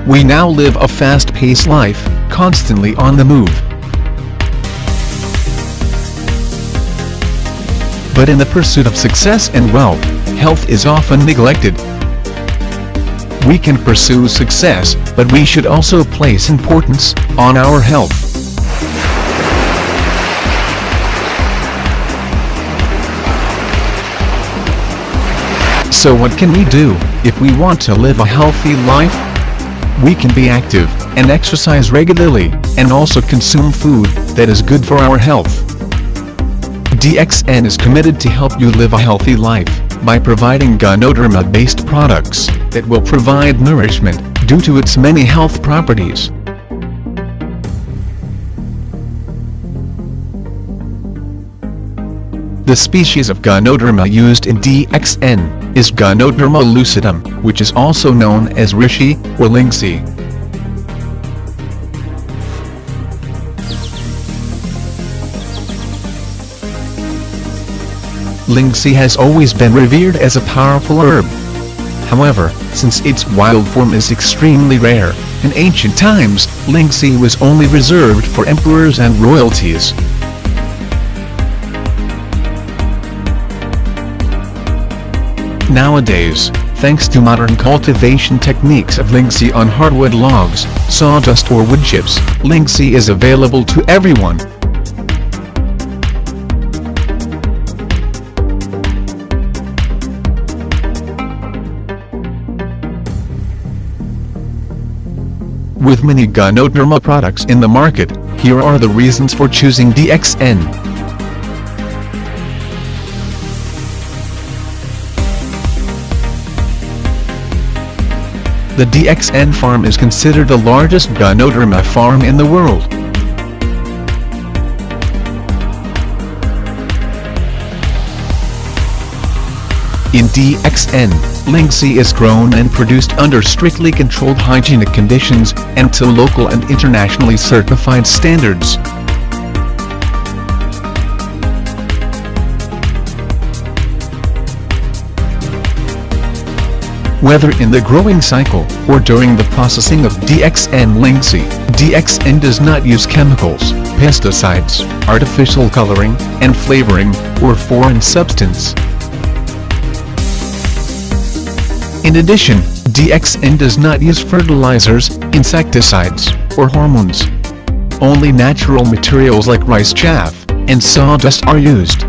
We now live a fast-paced life, constantly on the move. But in the pursuit of success and wealth, health is often neglected. We can pursue success, but we should also place importance on our health. So what can we do if we want to live a healthy life? We can be active and exercise regularly, and also consume food that is good for our health. DXN is committed to help you live a healthy life by providing Ganoderma-based products that will provide nourishment due to its many health properties. The species of Ganoderma used in DXN is Ganoderma lucidum, which is also known as Reishi or Lingzhi. Lingzhi has always been revered as a powerful herb. However, since its wild form is extremely rare, in ancient times, Lingzhi was only reserved for emperors and royalties. Nowadays, thanks to modern cultivation techniques of Lingzhi on hardwood logs, sawdust or wood chips, Lingzhi is available to everyone. With many Ganoderma products in the market, here are the reasons for choosing DXN. The DXN farm is considered the largest Ganoderma farm in the world. In DXN, Lingzhi is grown and produced under strictly controlled hygienic conditions and to local and internationally certified standards. Whether in the growing cycle or during the processing of DXN Lingzhi, DXN does not use chemicals, pesticides, artificial coloring and flavoring, or foreign substance. In addition, DXN does not use fertilizers, insecticides, or hormones. Only natural materials like rice chaff and sawdust are used.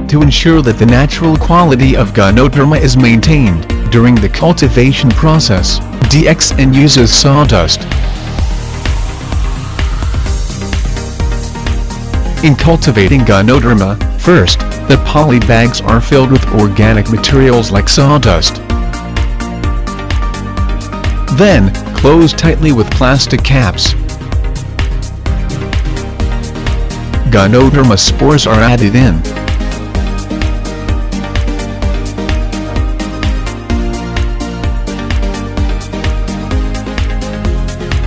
To ensure that the natural quality of Ganoderma is maintained during the cultivation process, DXN uses sawdust. In cultivating Ganoderma, first, the poly bags are filled with organic materials like sawdust. Then, closed tightly with plastic caps. Ganoderma spores are added in.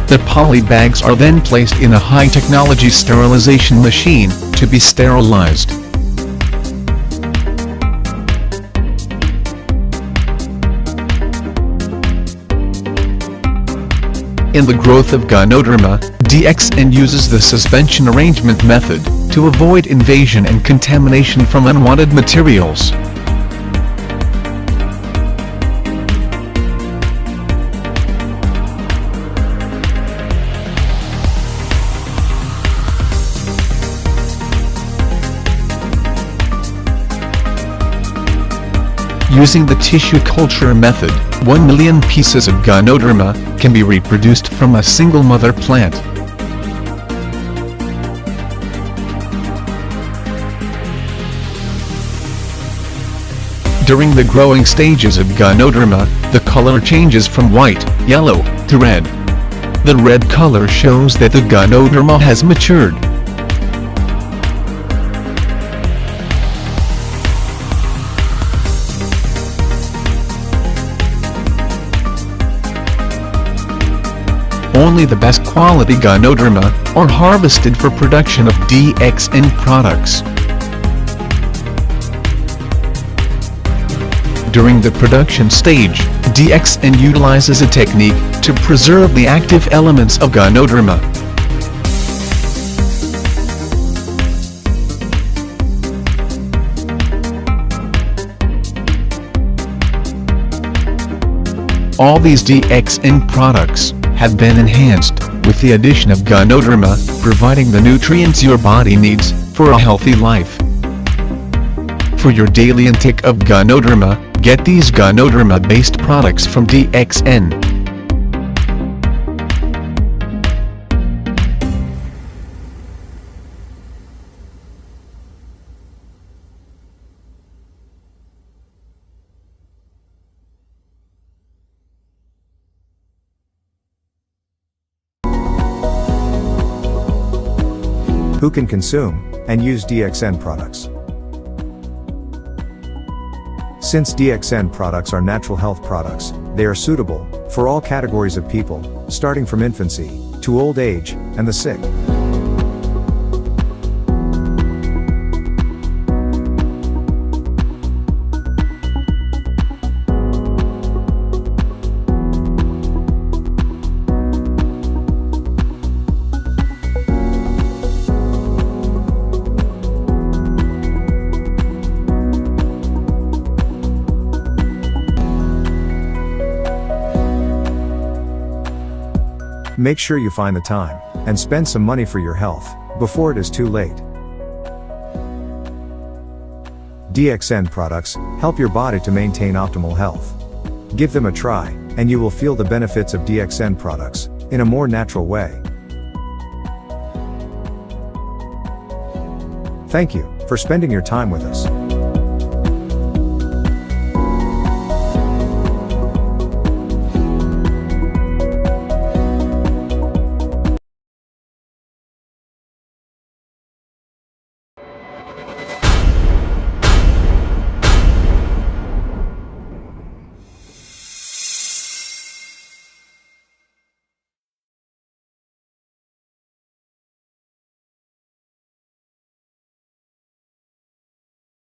The poly bags are then placed in a high-technology sterilization machine to be sterilized. In the growth of Ganoderma, DXN uses the suspension arrangement method to avoid invasion and contamination from unwanted materials. Using the tissue culture method, 1 million pieces of Ganoderma can be reproduced from a single mother plant. During the growing stages of Ganoderma, the color changes from white, yellow, to red. The red color shows that the Ganoderma has matured. Only the best quality Ganoderma are harvested for production of DXN products. During the production stage, DXN utilizes a technique to preserve the active elements of Ganoderma. All these DXN products have been enhanced with the addition of Ganoderma, providing the nutrients your body needs for a healthy life. For your daily intake of Ganoderma, get these Ganoderma-based products from DXN. Who can consume and use DXN products? Since DXN products are natural health products, they are suitable for all categories of people, starting from infancy to old age and the sick. Make sure you find the time and spend some money for your health before it is too late. DXN products help your body to maintain optimal health. Give them a try, and you will feel the benefits of DXN products in a more natural way. Thank you for spending your time with us.